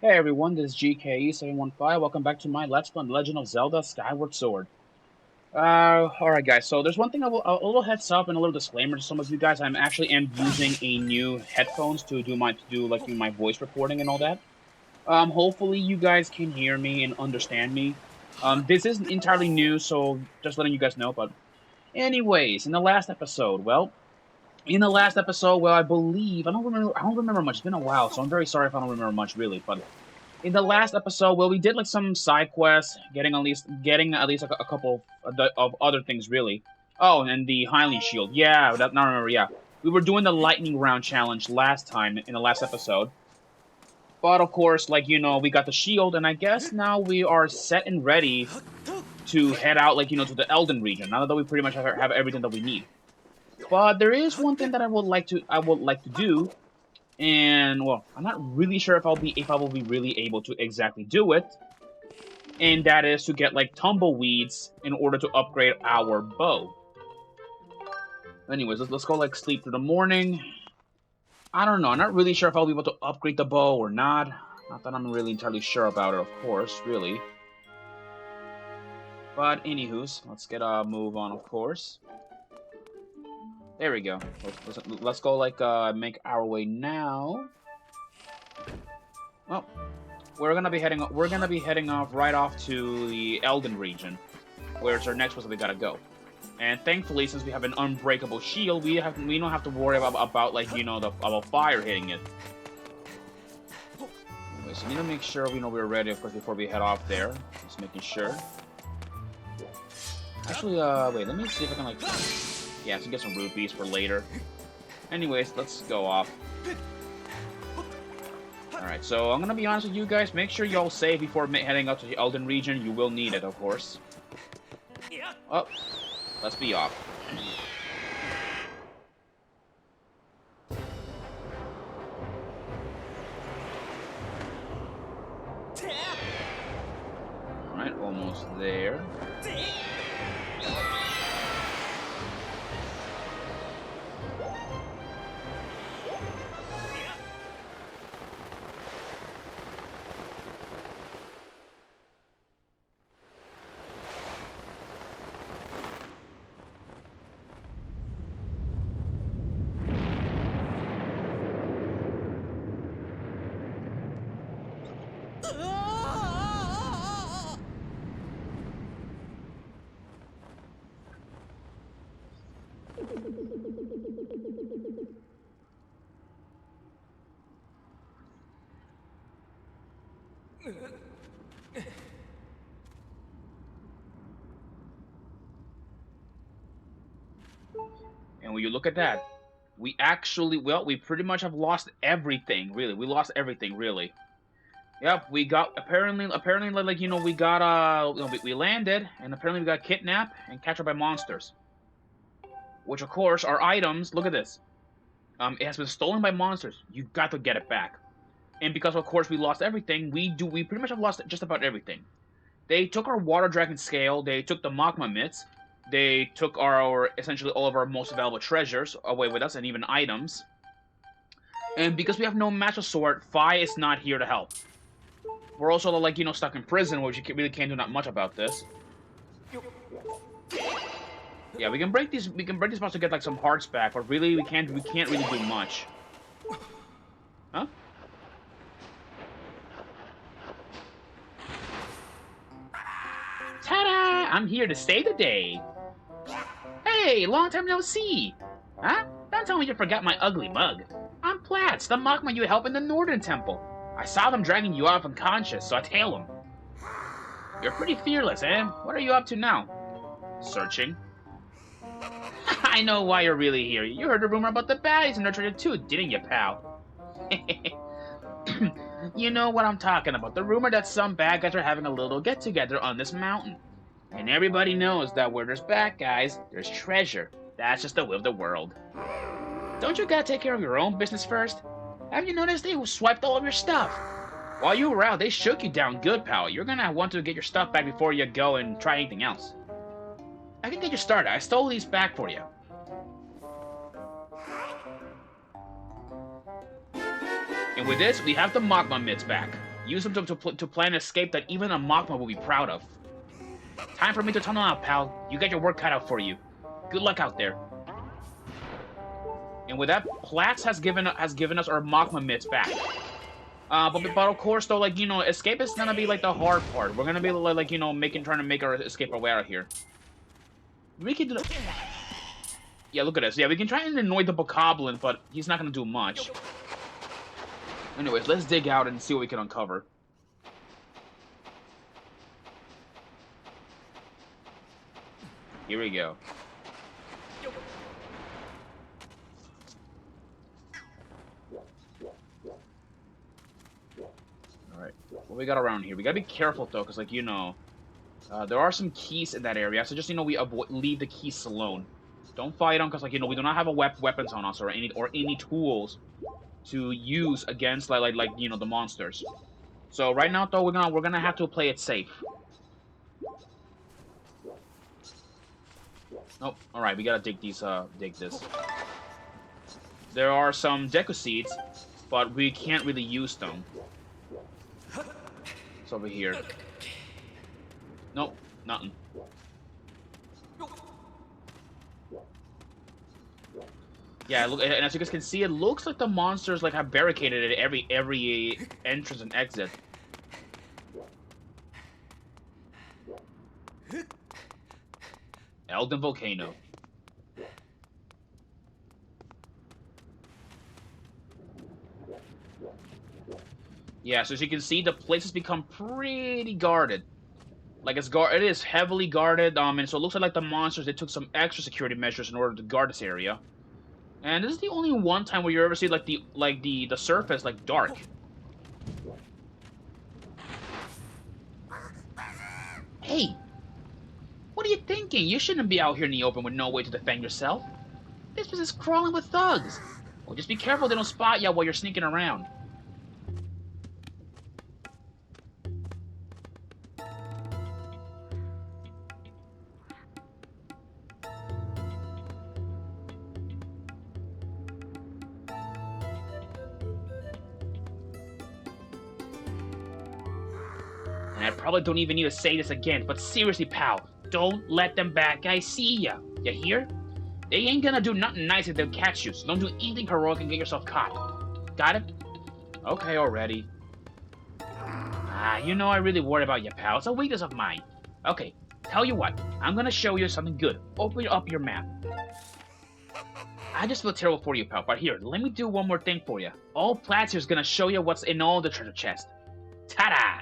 Hey everyone, this is GKE715. Welcome back to my Let's Play Legend of Zelda Skyward Sword. Alright guys, so there's one thing a little heads up and a little disclaimer to some of you guys. I'm actually using a new headphones to do my voice recording and all that. Hopefully you guys can hear me and understand me. This isn't entirely new, so just letting you guys know, but anyways, I believe I don't remember much. It's been a while, so I'm very sorry if I don't remember much really, but in the last episode, well, we did like some side quests, getting at least like, a couple of other things really. Oh, and the Hylian Shield. Yeah, that now I remember. Yeah, we were doing the lightning round challenge last time in the last episode. But of course, we got the shield, and I guess now we are set and ready to head out, to the Elden region. Now that we pretty much have everything that we need. But there is one thing that I would like to do, and well, I'm not really sure if I will be really able to exactly do it, and that is to get like tumbleweeds in order to upgrade our bow. Anyways, let's go like sleep through the morning. I don't know. I'm not really sure if I'll be able to upgrade the bow or not. Not that I'm really entirely sure about it, of course, really. But anywho's, let's get a move on, of course. There we go. Let's go make our way now. Well, we're gonna be heading off right off to the Elden region, where it's our next place that we gotta go. And thankfully, since we have an unbreakable shield, we don't have to worry about about fire hitting it. Anyway, so we need to make sure we're ready, of course, before we head off there. Just making sure. Actually, wait, let me see if I can yeah, so get some rupees for later. Anyways, let's go off. Alright, so I'm gonna be honest with you guys. Make sure y'all save before heading up to the Elden region. You will need it, of course. Oh, let's be off. Alright, almost there. And when you look at that, we actually, well, we pretty much have lost everything, really. We lost everything, really. Yep, we got, apparently, we got, we landed, and apparently we got kidnapped and captured by monsters. Which, of course, are items, look at this. It has been stolen by monsters. You got to get it back. And because, of course, we lost everything, we pretty much have lost just about everything. They took our Water Dragon Scale, they took the Magma Mitts, they took essentially all of our most valuable treasures away with us, and even items. And because we have no magic sword, Fi is not here to help. We're also, stuck in prison, which you really can't do not much about this. Yeah, we can break these parts to get, some hearts back, but really, we can't really do much. Huh? Ta-da! I'm here to save the day. Hey, long time no see! Huh? Don't tell me you forgot my ugly mug. I'm Platts, the Magma you help in the Northern Temple. I saw them dragging you off unconscious, so I tailed them. You're pretty fearless, eh? What are you up to now? Searching. I know why you're really here. You heard the rumor about the baddies in Nurture too, didn't you, pal? You know what I'm talking about. The rumor that some bad guys are having a little get-together on this mountain. And everybody knows that where there's bad guys, there's treasure. That's just the way of the world. Don't you gotta take care of your own business first? Have you noticed they swiped all of your stuff? While you were out, they shook you down good, pal. You're gonna want to get your stuff back before you go and try anything else. I can get you started. I stole these back for you. And with this, we have the Magma Mitts back. Use them to plan an escape that even a Magma will be proud of. Time for me to tunnel out, pal. You got your work cut out for you. Good luck out there. And with that, Platts has given us our Magma mitts back. But of course, though, like, you know, escape is gonna be, like, the hard part. We're gonna be, like, you know, trying to make our escape our way out of here. We can do that. Yeah, look at this. Yeah, we can try and annoy the Bokoblin, but he's not gonna do much. Anyways, let's dig out and see what we can uncover. Here we go. Alright, what we got around here? We gotta be careful, though, because, like, you know, there are some keys in that area, so just, you know, we leave the keys alone. Don't fight them, because, like, you know, we do not have weapons on us or any tools to use against, like, you know, the monsters. So right now, though, we're gonna have to play it safe. Oh, all right, we gotta dig this. There are some Deku Seeds, but we can't really use them. It's over here. Nope, nothing. Yeah, look, and as you guys can see, it looks like the monsters like have barricaded at every entrance and exit. Elden Volcano. Yeah, so as you can see, the place has become pretty guarded. Like it is heavily guarded, and so it looks like the monsters, they took some extra security measures in order to guard this area. And this is the only one time where you ever see like the surface like dark. Hey, what are you thinking? You shouldn't be out here in the open with no way to defend yourself. This place is crawling with thugs. Well, just be careful they don't spot you while you're sneaking around. And I probably don't even need to say this again, but seriously, pal, don't let them bad guys see ya. You hear? They ain't gonna do nothing nice if they catch you, so don't do anything heroic and get yourself caught. Got it? Okay, already. You know I really worry about you, pal. It's a weakness of mine. Okay, tell you what, I'm gonna show you something good. Open up your map. I just feel terrible for you, pal, but here, let me do one more thing for you. All Platts here's gonna show you what's in all the treasure chest. Ta-da!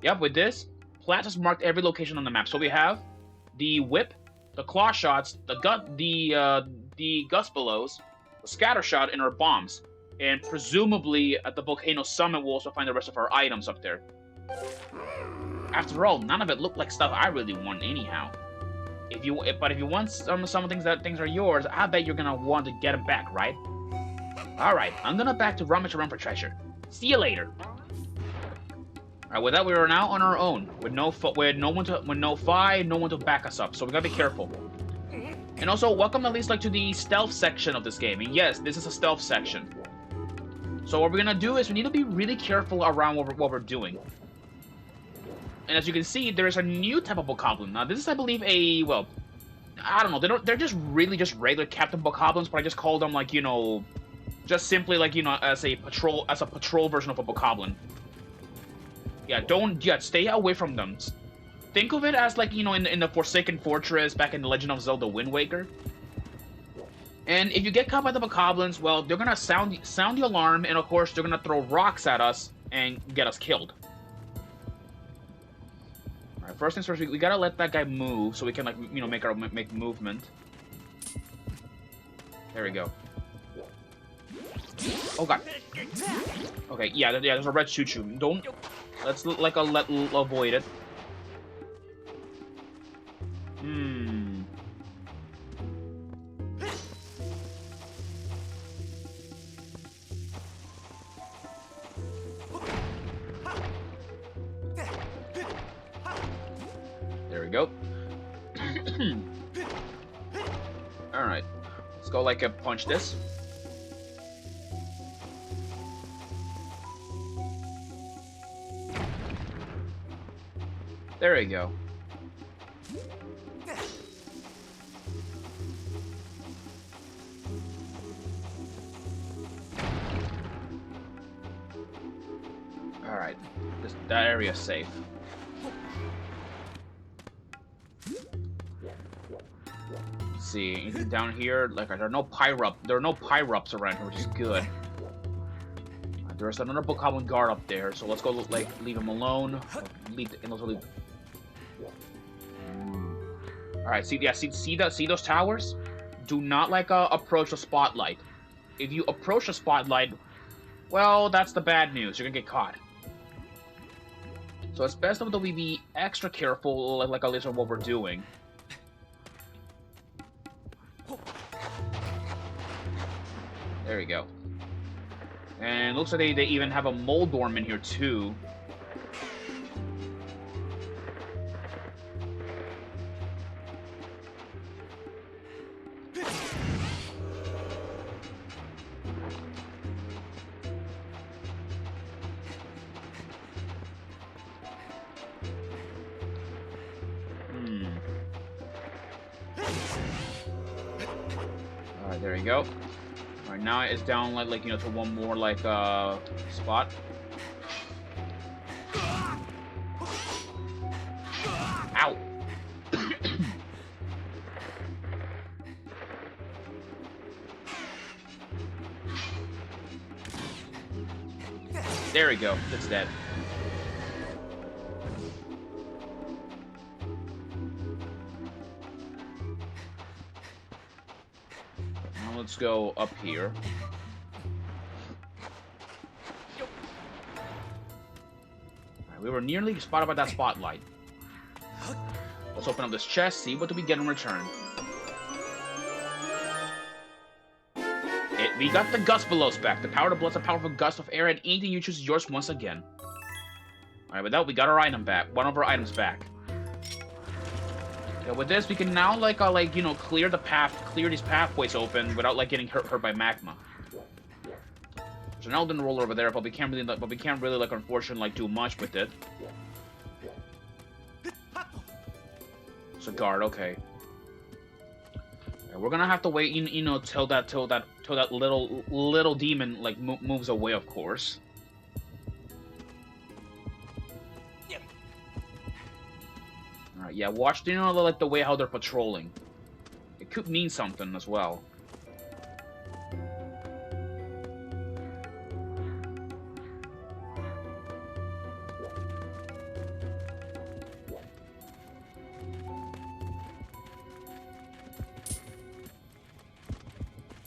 Yep, with this, Platts has marked every location on the map. So we have the whip, the claw shots, the gust blows, the scatter shot, and our bombs. And presumably at the volcano summit, we'll also find the rest of our items up there. After all, none of it looked like stuff I really want anyhow. But if you want some things are yours, I bet you're gonna want to get them back, right? All right, I'm gonna back to rummage around for treasure. See you later. Alright, with that, we are now on our own, with no one to back us up, so we gotta be careful. And also, welcome at least like to the stealth section of this game. And yes, this is a stealth section. So what we're gonna do is we need to be really careful around what we're doing. And as you can see, there is a new type of Bokoblin. Now, this is, I believe, well, I don't know. They're just regular Captain Bokoblins, but I just call them like, you know, just simply like, you know, as a patrol version of a Bokoblin. Yeah, stay away from them. Think of it as like, you know, in the Forsaken Fortress back in The Legend of Zelda Wind Waker. And if you get caught by the Bokoblins, well, they're gonna sound the alarm, and of course they're gonna throw rocks at us and get us killed. All right, first things first, we gotta let that guy move so we can, like, you know, make movement. There we go. Oh god. Okay, yeah, there's a red choo-choo. Let's avoid it. There we go. Alright. Let's go, like, punch this. There we go. Alright. That area's safe. Let's see, anything down here? Like, there are no pyrups around here, which is good. There's another Bokoblin guard up there, so let's go, like, leave him alone. Alright, see those towers? Do not, like, approach the spotlight. If you approach the spotlight, well, that's the bad news. You're gonna get caught. So it's best that we be extra careful, like at least on what we're doing. There we go. And it looks like they even have a Moldorm in here, too. Alright, there you go. Alright, now it's down like you know, to one more like spot. Ow. There we go. It's dead. Now let's go up here. Right, we were nearly spotted by that spotlight. Let's open up this chest, see what do we get in return. We got the Gust Below back. The power to bless a powerful gust of air, and anything you choose is yours once again. Alright, with that, we got our item back. One of our items back. Yeah, with this, we can now, like, you know, clear these pathways open without, like, getting hurt by magma. There's an Elden Roller over there, but we can't really, like, unfortunately, like, do much with it. It's a guard, okay. Yeah, we're gonna have to wait, you know, till that little demon, like, moves away, of course. Alright, yeah, watch, you know, like, the way how they're patrolling. It could mean something as well.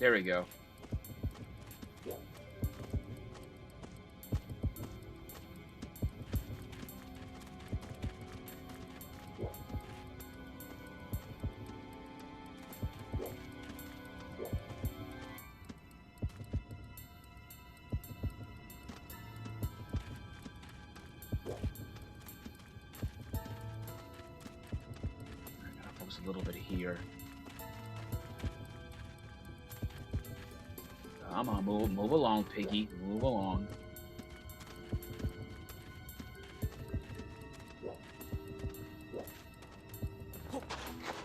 There we go. I gotta focus a little bit here. Come on, move along, Piggy. Move along.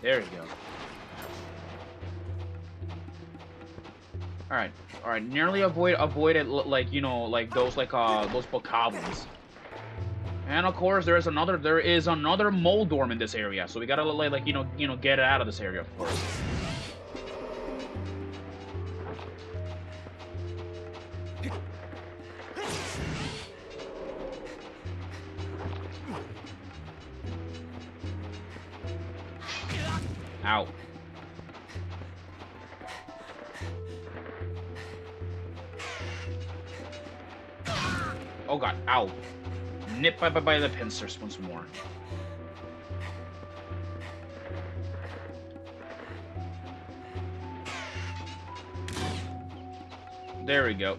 There we go. Alright. Alright, nearly avoided, like, you know, like, those Bokoblins. And, of course, there is another Moldorm in this area, so we gotta, like, you know, get it out of this area, of course. Ow. Oh god, ow. Nipped by the pincers once more. There we go.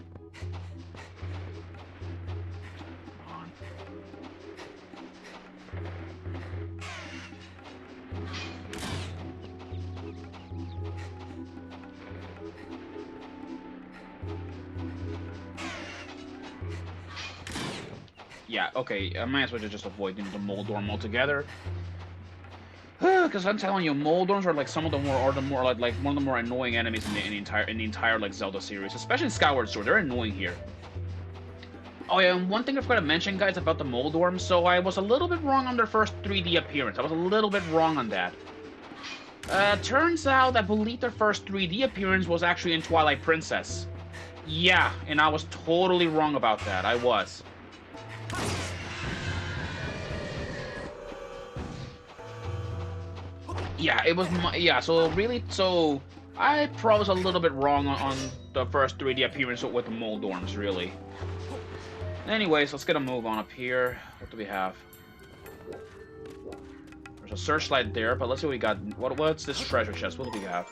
Yeah, okay, I might as well just avoid the Moldorm altogether. Because I'm telling you, Moldorms are like some of the more, like one of the more annoying enemies in the entire like Zelda series, especially Skyward Sword. They're annoying here. Oh yeah, and one thing I forgot to mention, guys, about the Moldorms. So I was a little bit wrong on their first 3D appearance. I was a little bit wrong on that. Turns out I believe their first 3D appearance was actually in Twilight Princess. Yeah, and I was totally wrong about that. I was. Yeah, it was yeah, so really, so I probably was a little bit wrong on the first 3D appearance with the Moldorms, really. Anyways, let's get a move on up here. What do we have? There's a searchlight there, but let's see what we got. What's this treasure chest? What do we have?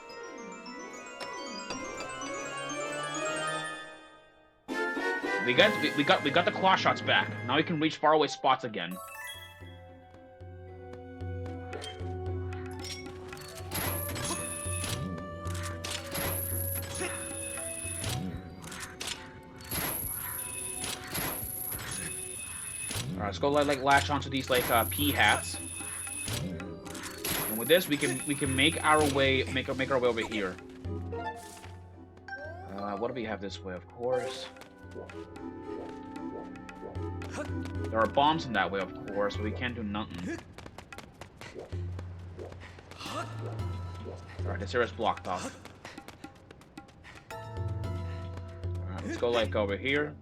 We got the claw shots back. Now we can reach faraway spots again. Alright, let's go like latch onto these like pea hats. And with this we can make our way over here. What do we have this way? Of course. There are bombs in that way, of course, but we can't do nothing. Alright, this area's blocked off. Alright, let's go like over here.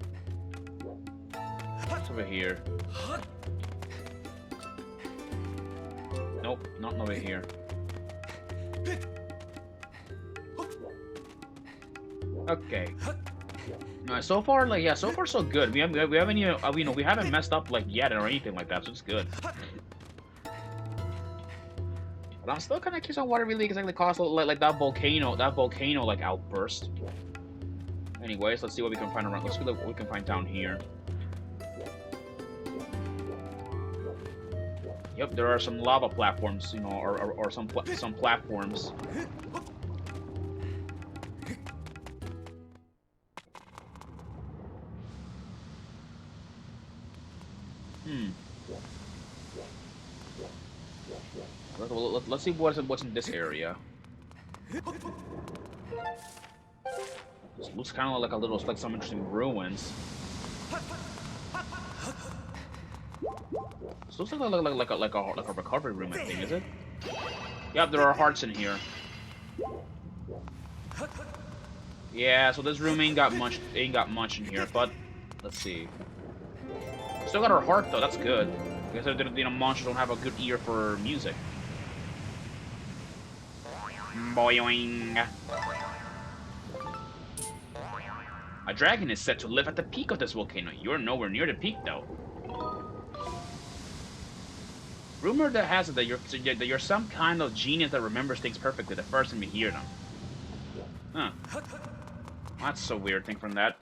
What's over here? Nope, not over here. Okay. Alright, so far, like, yeah, so far so good. We haven't you know, we haven't messed up like yet or anything like that, so it's good. But I'm still kind of curious on what it really exactly costs, like that volcano like outburst. Anyways, let's see what we can find around. Let's see what we can find down here. Yep, there are some lava platforms, you know, or some platforms. Let's see what's in this area. This looks kind of like some interesting ruins. This looks like a recovery room, I think, is it? Yep, there are hearts in here. Yeah, so this room ain't got much in here, but let's see. Still got our heart though, that's good. Because you know, monsters don't have a good ear for music. Boing. A dragon is said to live at the peak of this volcano. You're nowhere near the peak though. Rumor that has it that you're some kind of genius that remembers things perfectly the first time you hear them. Huh. That's so weird thing from that.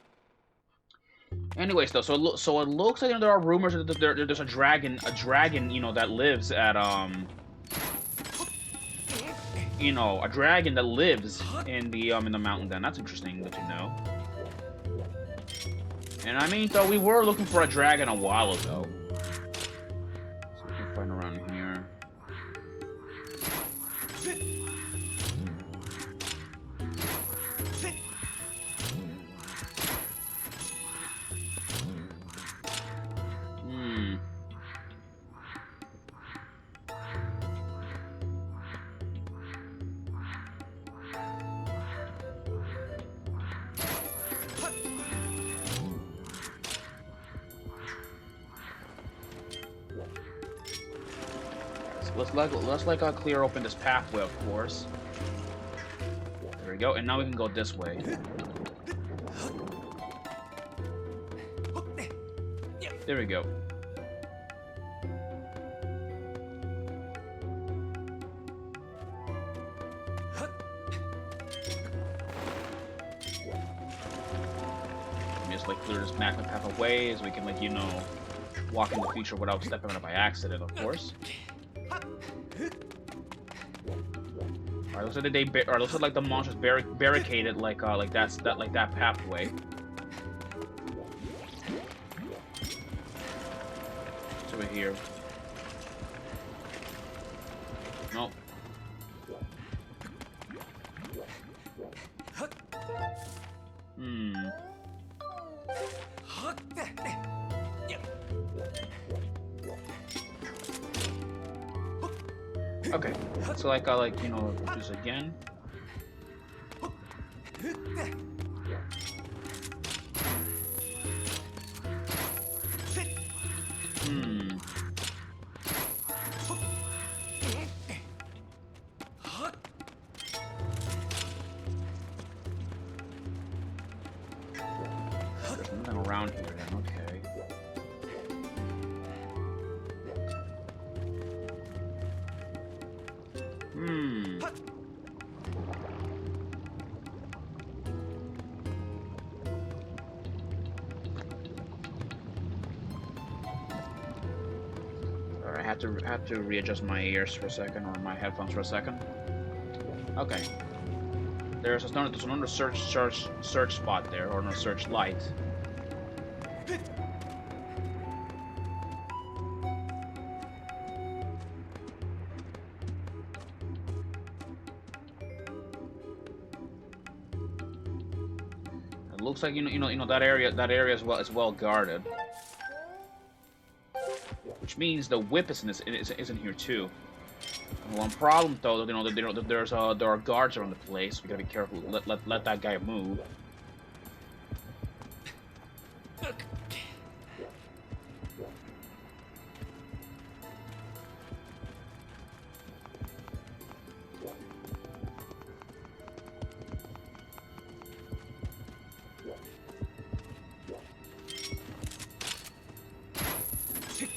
Anyways, though, so it looks like there are rumors that there's a dragon, you know, that lives at you know, a dragon that lives in the mountain. Then that's interesting that you know. And I mean, though, we were looking for a dragon a while ago. So we can find around here. Let's clear open this pathway, of course. There we go, and now we can go this way. There we go. Just like clear this magma path away, so we can, like, you know, walk in the future without stepping on it by accident, of course. Alright, looks like the monsters barricaded like that pathway. here. Nope. Okay, so like I like, you know, do this again. There's nothing around here then, okay. Alright, I have to readjust my ears for a second, or my headphones for a second. Okay. There's another search spot there, or no search light. It looks like you know that area is well guarded, which means the whip isn't here too. One problem though, you know, there are guards around the place. We gotta be careful. Let that guy move.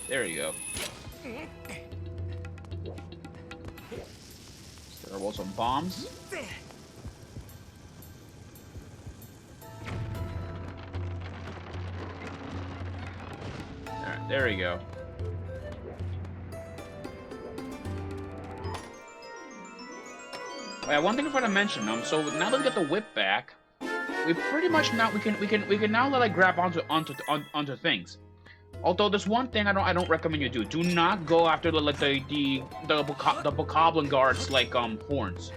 There you go. There were some bombs. Alright, there we go. Oh, yeah, one thing I forgot to mention, so now that we got the whip back, we pretty much now we can now like grab onto things. Although there's one thing I don't recommend you do. Do not go after the bokoblin guards like horns.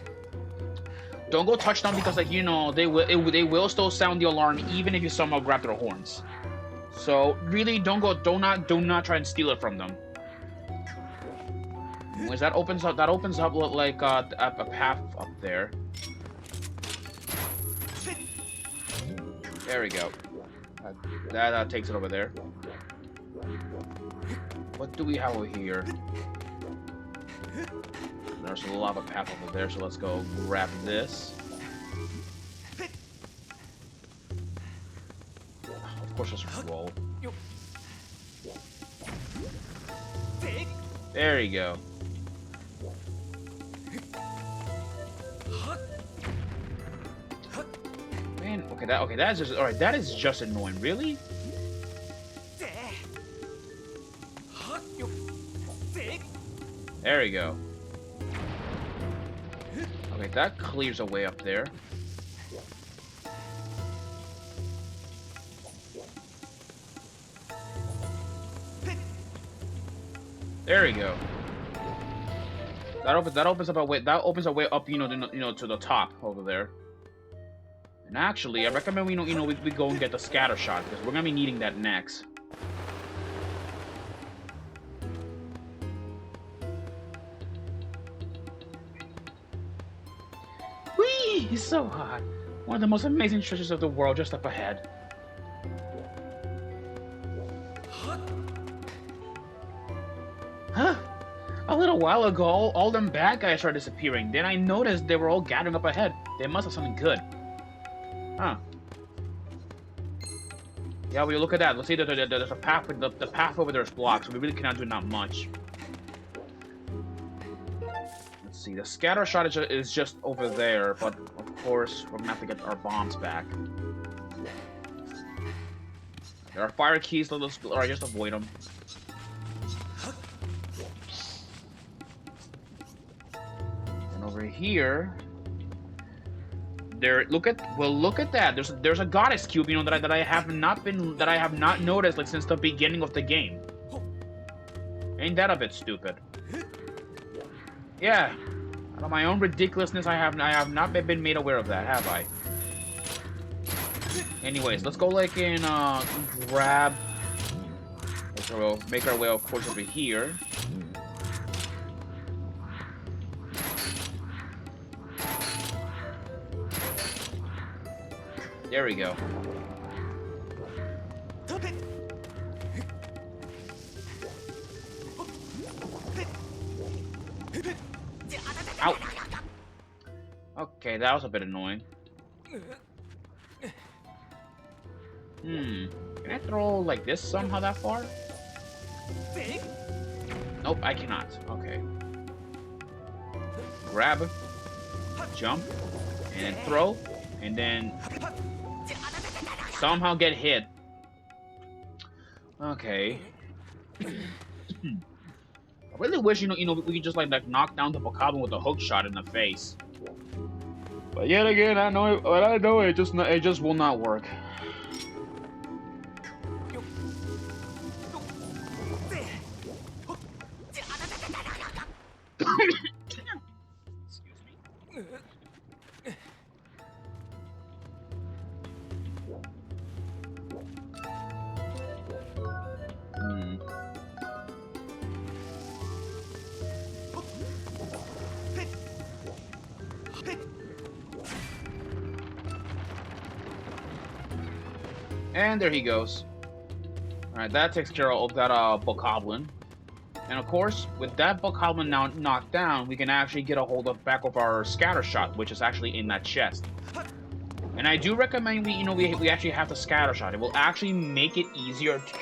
Don't go touch them because like you know they will still sound the alarm even if you somehow grab their horns. So really do not try and steal it from them. Because that opens up like a path up there. There we go. That takes it over there. What do we have over here? There's a lava path over there, so let's go grab this. Of course, let's roll. There you go. Man, okay, that is just alright. That is just annoying. Really? There we go. Okay, that clears a way up there. There we go. That opens up a way. That opens a way up, you know, to the top over there. And actually, I recommend we go and get the scatter shot because we're gonna be needing that next. He's so hot. One of the most amazing treasures of the world just up ahead. Huh? A little while ago, all them bad guys started disappearing. Then I noticed they were all gathering up ahead. They must have something good. Huh. Yeah, well, look at that. Let's see that there's a path. The path over there is blocked, so we really cannot do not much. See, the scatter shot is just over there, but of course we're gonna have to get our bombs back. There are fire keys, so let's just avoid them. And over here, look at that. There's a goddess cube, that I have not noticed like since the beginning of the game. Ain't that a bit stupid? Yeah. Out of my own ridiculousness, I have not been made aware of that, have I? Anyways, let's go like in grab. So we'll make our way, of course, over here. There we go. Ow. Okay, that was a bit annoying. Can I throw like this somehow that far? Nope, I cannot. Okay. Grab, jump, and then throw, and then somehow get hit. Okay. I really wish we could just like knock down the bokoblin with a hook shot in the face. But yet again, I know it just will not work. Excuse me. And there he goes. Alright, that takes care of that bokoblin. And of course, with that bokoblin now knocked down, we can actually get a hold of back of our scatter shot, which is actually in that chest. And I do recommend we actually have the scatter shot. It will actually make it easier to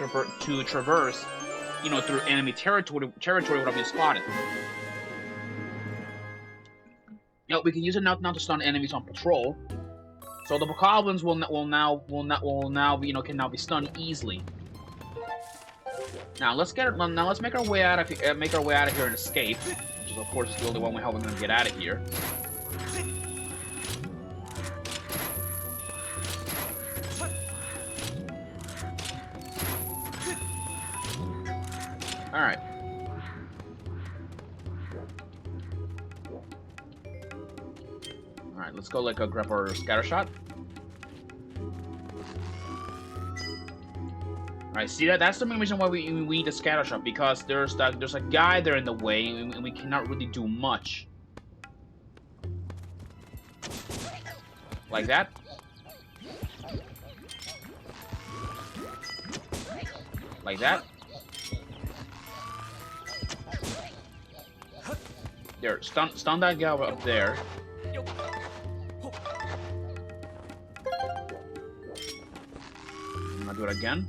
traverse, through enemy territory without being spotted. We can use it now to stun enemies on patrol. So the bokoblins can now be stunned easily. Now let's make our way out of here and escape, which is of course the only one way how we're gonna get out of here. All right. All right, let's go grab our scatter shot. Alright, see that's the main reason why we need a scatter shot, because there's a guy there in the way and we cannot really do much. Like that. Like that. There, stun that guy up there. I'm gonna do it again.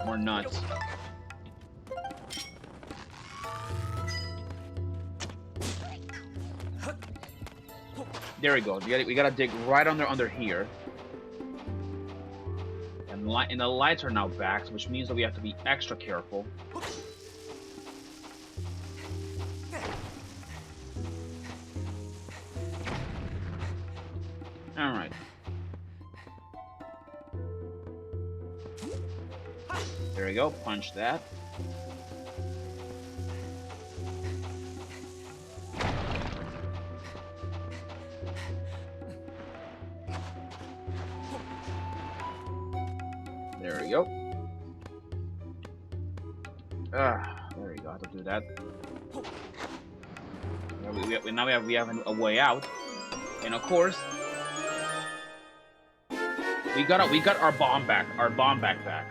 More nuts. There we go. We gotta dig right under here. And the lights are now back, which means that we have to be extra careful. Alright. There we go, punch that. There we go. There we go, I have to do that. Now we have a way out. And of course, we got our bomb back, back.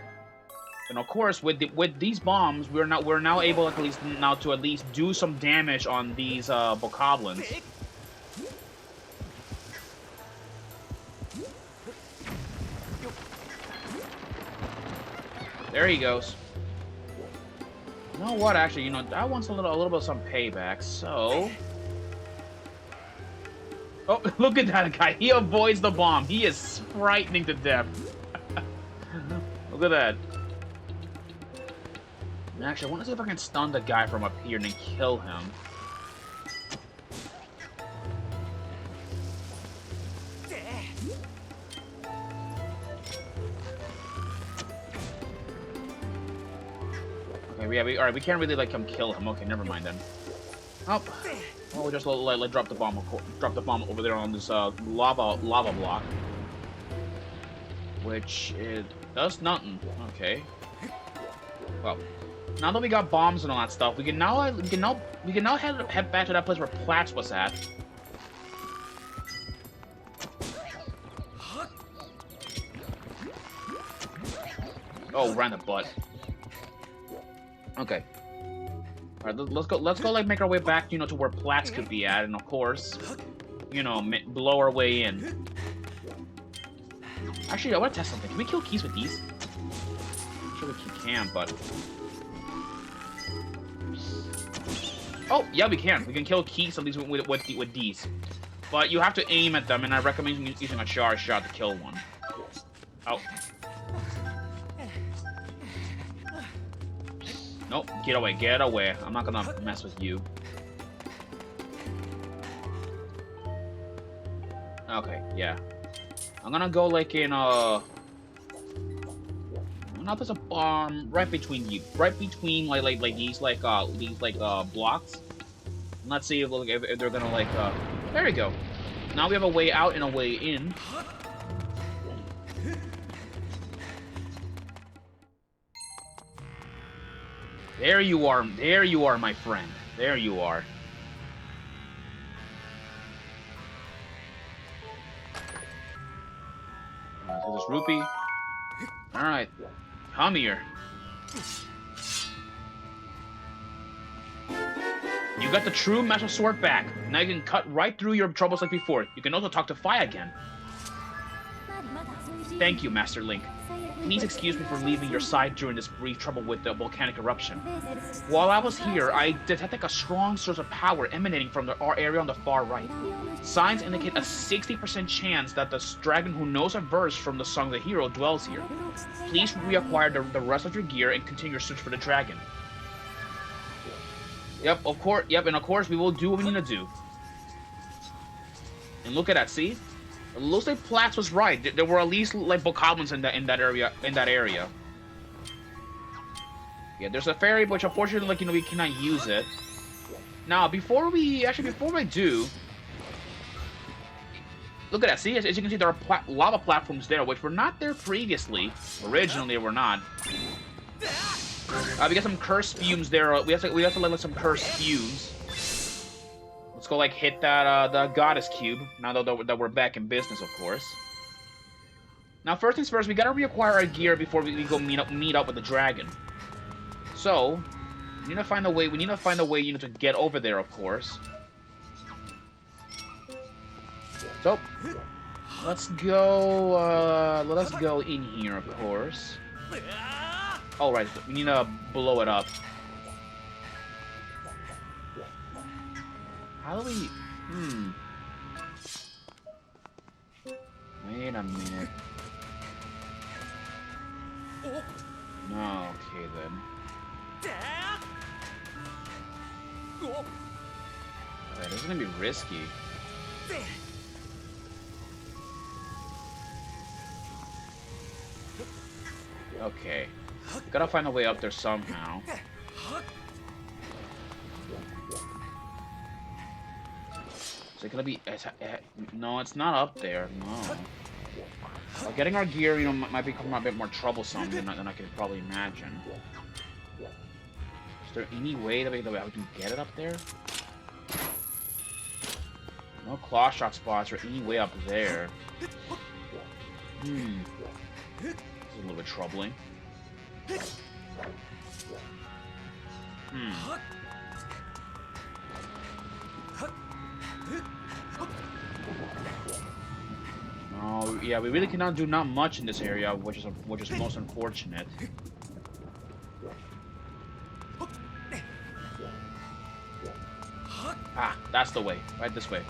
And of course, with these bombs, we're now able to at least do some damage on these bokoblins. There he goes. You know what? Actually, that wants a little bit of some payback. So, oh, look at that guy! He avoids the bomb. He is frightening to death. Look at that. Actually, I want to see if I can stun the guy from up here and then kill him. Alright, we can't really, like, come kill him. Okay, never mind then. Oh. Well, we'll just drop the bomb. Drop the bomb over there on this lava block, which it does nothing. Okay. Well, now that we got bombs and all that stuff, we can now head back to that place where Platts was at. Oh, ran the butt. Okay. Alright, let's go, like, make our way back, you know, to where Platts could be at, and of course, you know, blow our way in. Actually, I want to test something. Can we kill keys with these? I'm sure we can, but... Oh, yeah, we can. We can kill keys at least with these. But you have to aim at them, and I recommend using a charge shot to kill one. Oh. Nope, get away, get away. I'm not gonna mess with you. Okay, yeah. I'm gonna go like in I'm gonna put a bomb right between like these blocks. And let's see if they're gonna like there we go. Now we have a way out and a way in. There you are, my friend. There you are. Let's get this rupee. Alright. Come here. You got the true metal sword back. Now you can cut right through your troubles like before. You can also talk to Fi again. Thank you, Master Link. Please excuse me for leaving your side during this brief trouble with the volcanic eruption. While I was here, I detected a strong source of power emanating from our area on the far right. Signs indicate a 60% chance that the dragon who knows a verse from the song of the hero dwells here. Please reacquire the rest of your gear and continue your search for the dragon. Yep, of course. Yep, and of course we will do what we need to do. And look at that, see? It looks like Platts was right. There were at least like bokoblins in that area. Yeah, there's a fairy, which unfortunately, like, you know, we cannot use it. Now, before I do, look at that. See, as you can see, there are lava platforms there, which were not there previously. Originally, they were not. We got some cursed fumes there. We have to let some cursed fumes. Let's go, like, hit that the goddess cube. Now that we're back in business, of course. Now, first things first, we gotta reacquire our gear before we go meet up with the dragon. So, we need to find a way. You know, to get over there, of course. So, let's go. Let us go in here, of course. All right, we need to blow it up. How do we... Wait a minute. No, okay then. Alright, this is gonna be risky. Okay. Gotta find a way up there somehow. Is it gonna be... No, it's not up there. No. Well, getting our gear, you know, might become a bit more troublesome than I could probably imagine. Is there any way that we can get it up there? No claw shot spots or any way up there. This is a little bit troubling. Oh, yeah, we really cannot do not much in this area, which is most unfortunate. Ah, that's the way. Right this way.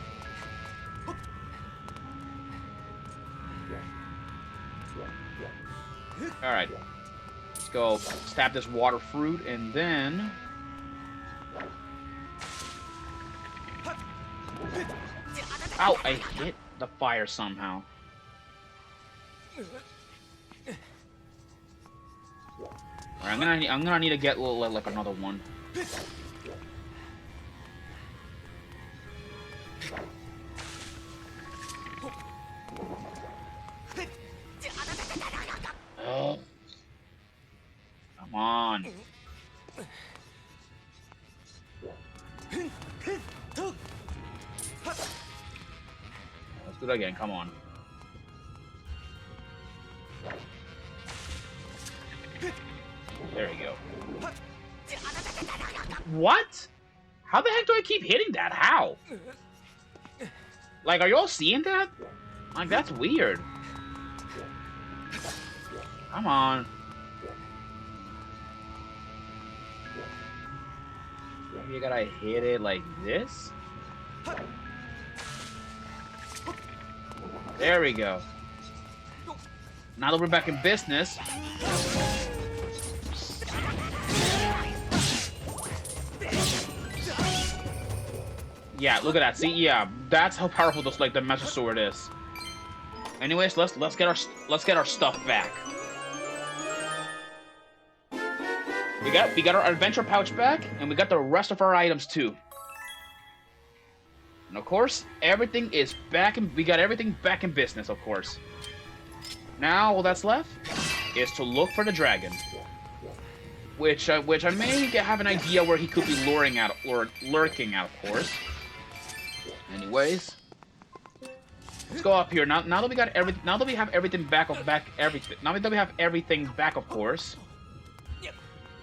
Alright. Let's go stab this water fruit, and then... Ow, I hit the fire somehow. Alright, I'm gonna need to get like another one. Oh. Come on. Let's do that again, come on. There you go. What? How the heck do I keep hitting that? How? Like, are you all seeing that? Like, that's weird. Come on. Maybe you gotta hit it like this? There we go. Now that we're back in business. Yeah, look at that. See, yeah, that's how powerful this the Master Sword is. Anyways, let's get our stuff back. We got our adventure pouch back, and we got the rest of our items too. And of course, everything is back in. We got everything back in business, of course. Now all that's left is to look for the dragon, which I may have an idea where he could be luring out or lurking out, of course. Anyways, let's go up here. Now that we got everything, now that we have everything back, now that we have everything back, of course.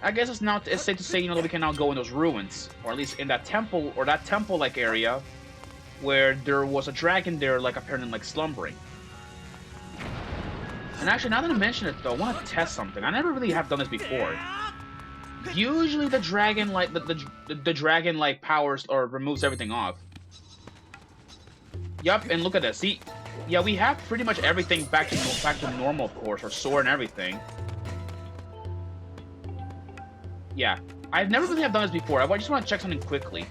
I guess it's safe to say, that we can now go in those ruins, or at least in that temple, or that temple-like area, where there was a dragon there, apparently, slumbering. And actually, now that I mention it, though, I want to test something. I never really have done this before. Usually, the dragon, the dragon, powers or removes everything off. Yup, and look at this. See, yeah, we have pretty much everything back to normal, of course, or sword and everything. Yeah, I've never really have done this before. I just want to check something quickly.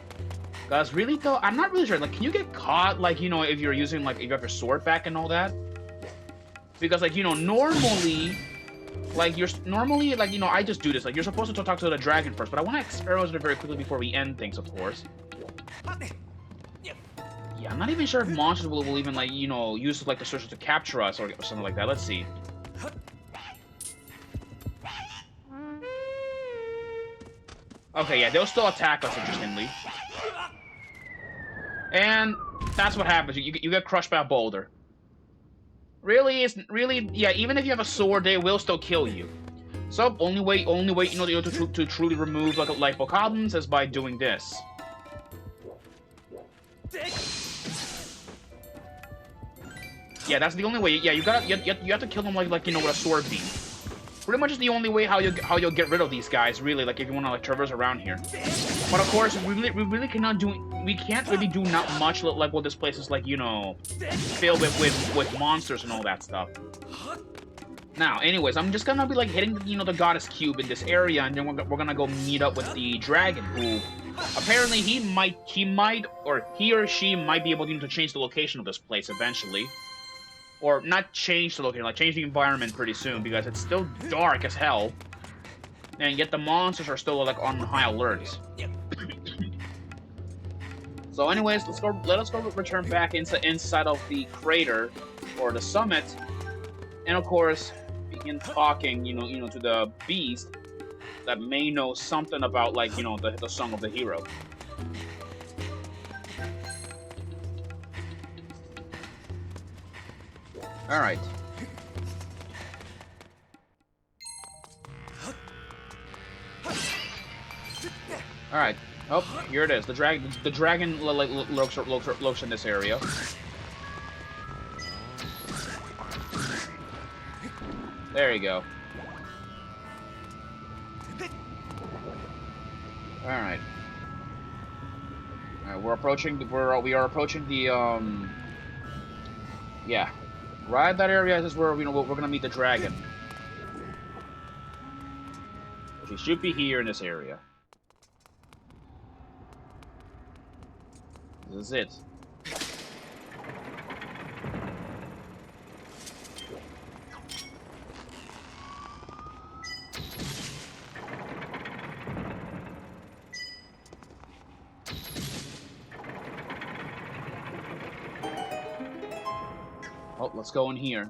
Guys, really though, I'm not really sure. Can you get caught, if you're using, if you have your sword back and all that? Because, normally, I just do this. You're supposed to talk to the dragon first, but I want to experiment it very quickly before we end things, of course. Yeah, I'm not even sure if monsters will even, use, the searcher to capture us or something like that. Let's see. Okay, yeah, they'll still attack us, interestingly. And that's what happens. You get crushed by a boulder. Really, yeah, even if you have a sword, they will still kill you. So, only way, to truly remove, bokoblins is by doing this. Yeah, that's the only way. Yeah, you have to kill them with a sword beam. Pretty much is the only way how you'll get rid of these guys, really, if you want to traverse around here. But of course, we really cannot do. We can't really do not much what this place is filled with monsters and all that stuff. Now, anyways, I'm just gonna be hitting the goddess cube in this area, and then we're gonna go meet up with the dragon, who apparently he or she might be able to change the location of this place eventually. Or not change the location, change the environment pretty soon, because it's still dark as hell. And yet the monsters are still on high alert. So anyways, let us go return back inside of the crater or the summit, and of course begin talking, to the beast that may know something about the song of the hero. Alright. Alright. Oh, here it is. The dragon lurks in this area. There you go. Alright. Alright, we are approaching the yeah. Right, that area is where we're gonna meet the dragon. He should be here in this area. This is it. Oh, let's go in here.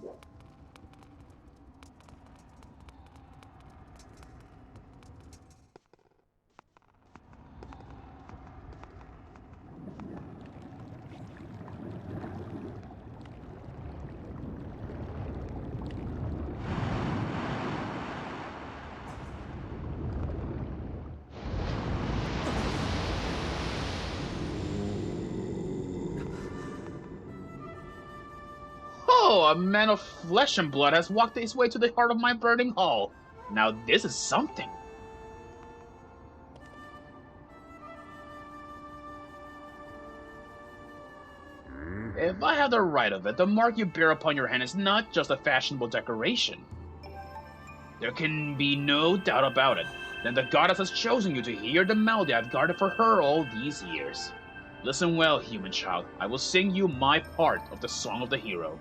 Oh, a man of flesh and blood has walked his way to the heart of my burning hall. Now this is something. If I have the right of it, the mark you bear upon your hand is not just a fashionable decoration. There can be no doubt about it. Then the goddess has chosen you to hear the melody I've guarded for her all these years. Listen well, human child. I will sing you my part of the Song of the Hero.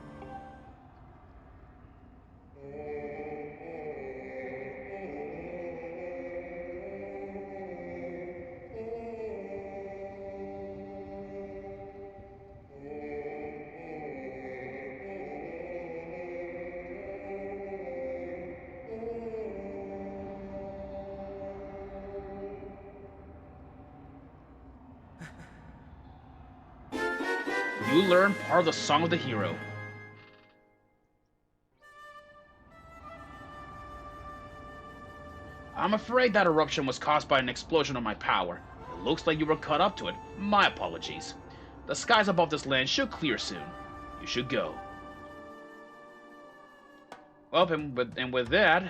You learn part of the Song of the Hero. I'm afraid that eruption was caused by an explosion of my power. It looks like you were caught up to it. My apologies. The skies above this land should clear soon. You should go. Well, and with that,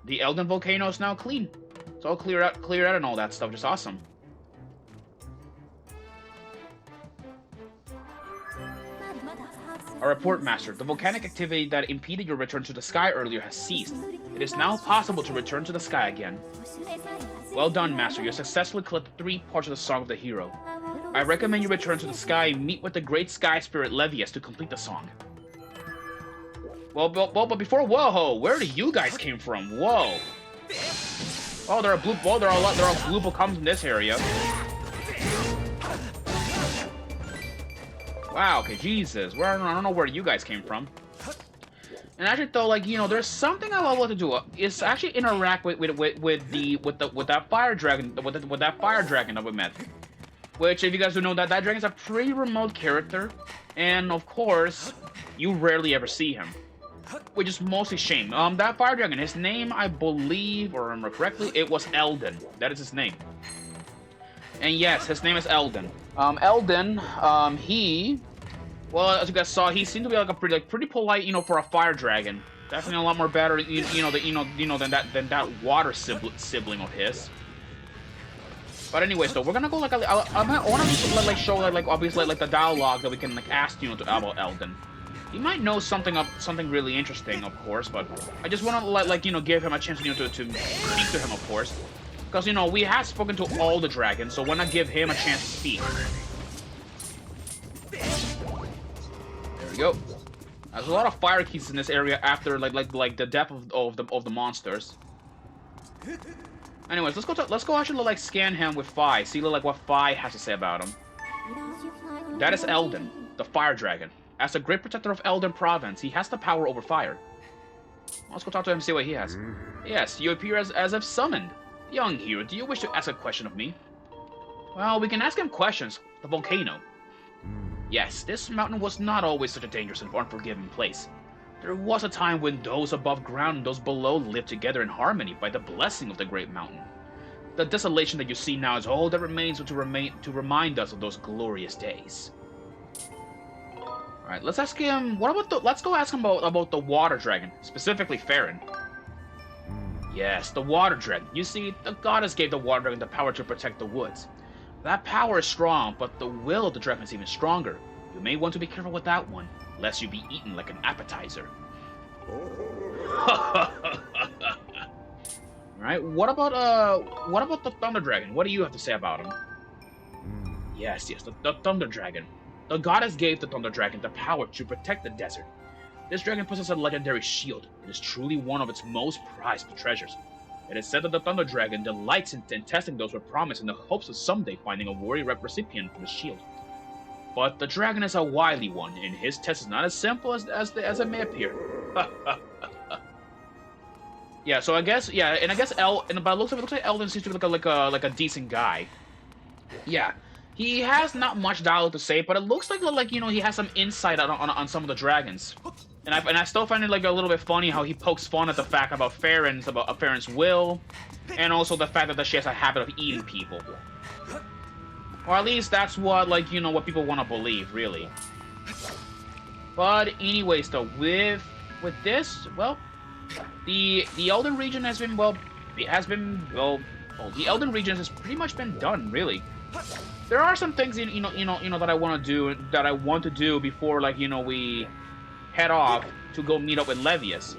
the Elden volcano is now clean. It's all cleared out and all that stuff. Just awesome. A report, Master. The volcanic activity that impeded your return to the sky earlier has ceased. It is now possible to return to the sky again. Well done, Master. You successfully collected 3 parts of the Song of the Hero. I recommend you return to the sky and meet with the great sky spirit Levius to complete the song. Well, but before, whoa, where do you guys came from? Whoa. Oh, there are blue becomes in this area. Wow, okay, Jesus. I don't know where you guys came from. And actually, though, like, you know, there's something I would love to do. Is actually interact with that fire dragon, with that fire dragon that we met. Which, if you guys don't know, that dragon's a pretty remote character, and of course, you rarely ever see him, which is mostly shame. That fire dragon, his name, I believe, or remember correctly, it was Elden. That is his name. And yes, his name is Elden. Elden, well, as you guys saw, he seemed to be like a pretty polite, you know, for a fire dragon. Definitely a lot more better, than that water sibling of his. But anyways, though, we're gonna go like I want to show obviously the dialogue that we can ask about Elden. He might know something really interesting, of course, but I just want to give him a chance to speak to him, of course. Because, you know, we have spoken to all the dragons, so why not give him a chance to speak? There we go. There's a lot of fire keys in this area after, like the death of the monsters. Anyways, let's go actually, scan him with Fi, see, what Fi has to say about him. That is Elden, the fire dragon. As the great protector of Elden Province, he has the power over fire. Let's go talk to him and see what he has. Yes, you appear as if summoned. Young hero, do you wish to ask a question of me? Well, we can ask him questions. The volcano. Yes, this mountain was not always such a dangerous and unforgiving place. There was a time when those above ground and those below lived together in harmony by the blessing of the great mountain. The desolation that you see now is all that remains to remind us of those glorious days. Alright, let's ask him... Let's go ask him about the water dragon, specifically Farron. Yes, the water dragon. You see, the goddess gave the water dragon the power to protect the woods. That power is strong, but the will of the dragon is even stronger. You may want to be careful with that one, lest you be eaten like an appetizer. Alright, what about the thunder dragon? What do you have to say about him? Yes, the thunder dragon. The goddess gave the thunder dragon the power to protect the desert. This dragon possesses a legendary shield. It is truly one of its most prized treasures. It is said that the Thunder Dragon delights in testing those with promise in the hopes of someday finding a worthy recipient for the shield. But the dragon is a wily one, and his test is not as simple as it may appear. Yeah, so I guess, yeah, and I guess by looks of it, looks like Eldon seems to be like a decent guy. Yeah, he has not much dialogue to say, but it looks like you know, he has some insight on some of the dragons. And I still find it like a little bit funny how he pokes fun at the fact about Farron's will, and also the fact that she has a habit of eating people. Or at least that's what, like, you know, what people want to believe, really. But anyways, though, with this, well, the Elden region has been, well, the Elden region has pretty much been done, really. There are some things, you know that I want to do before, like, you know, we head off to go meet up with Levius,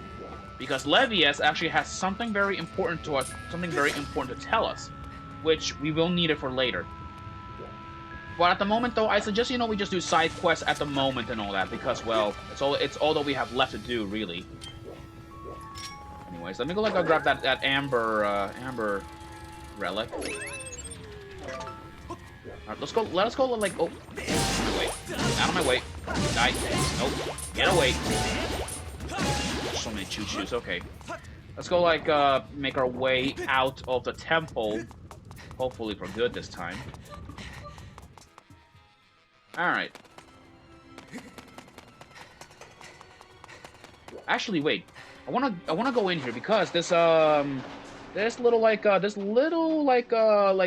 because Levius actually has something very important to us, something very important to tell us, which we will need it for later. But at the moment, though, I suggest, you know, we just do side quests at the moment and all that, because, well, it's all that we have left to do, really. Anyways, let me go go grab that amber relic. Alright, let us go like, oh, out of my way, die, nope, get away. So many choo-choos, okay. Let's go like, make our way out of the temple, hopefully for good this time. Alright. Actually, wait. I wanna go in here because this little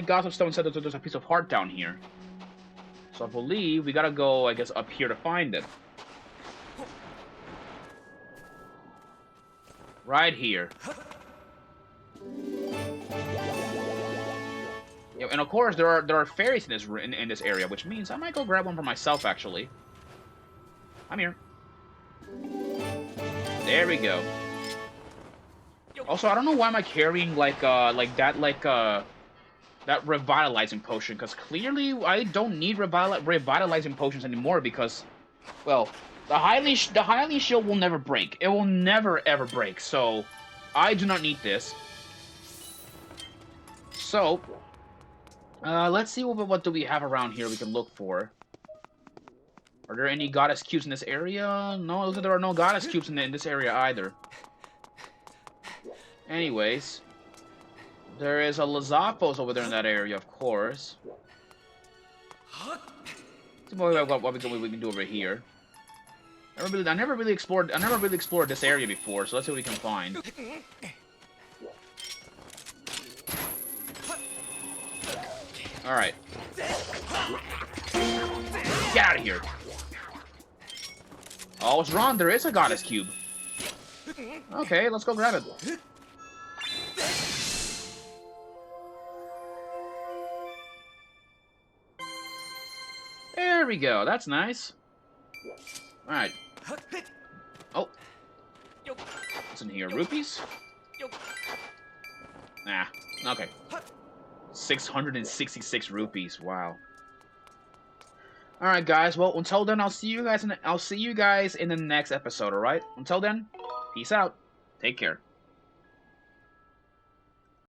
Gossip Stone said that there's a piece of heart down here. So I believe we gotta go, I guess, up here to find it. Right here. Yeah, and of course there are fairies in this area, which means I might go grab one for myself. Actually, I'm here. There we go. Also, I don't know why am I carrying that revitalizing potion, because clearly I don't need revitalizing potions anymore, because, well, the Hylian shield will never break. It will never ever break. So I do not need this. So let's see what do we have around here we can look for. Are there any goddess cubes in this area? No, it looks like there are no goddess cubes in this area either. Anyways, there is a Lazapos over there in that area, of course. Let's see what we can do over here. I never really explored this area before, so let's see what we can find. Alright. Get out of here. Oh, I was wrong. There is a goddess cube. Okay, let's go grab it. There we go. That's nice. Alright. Oh. What's in here? Rupees? Nah. Okay. 666 rupees. Wow. Alright, guys. Well, until then, I'll see you guys in the next episode, alright? Until then, peace out. Take care.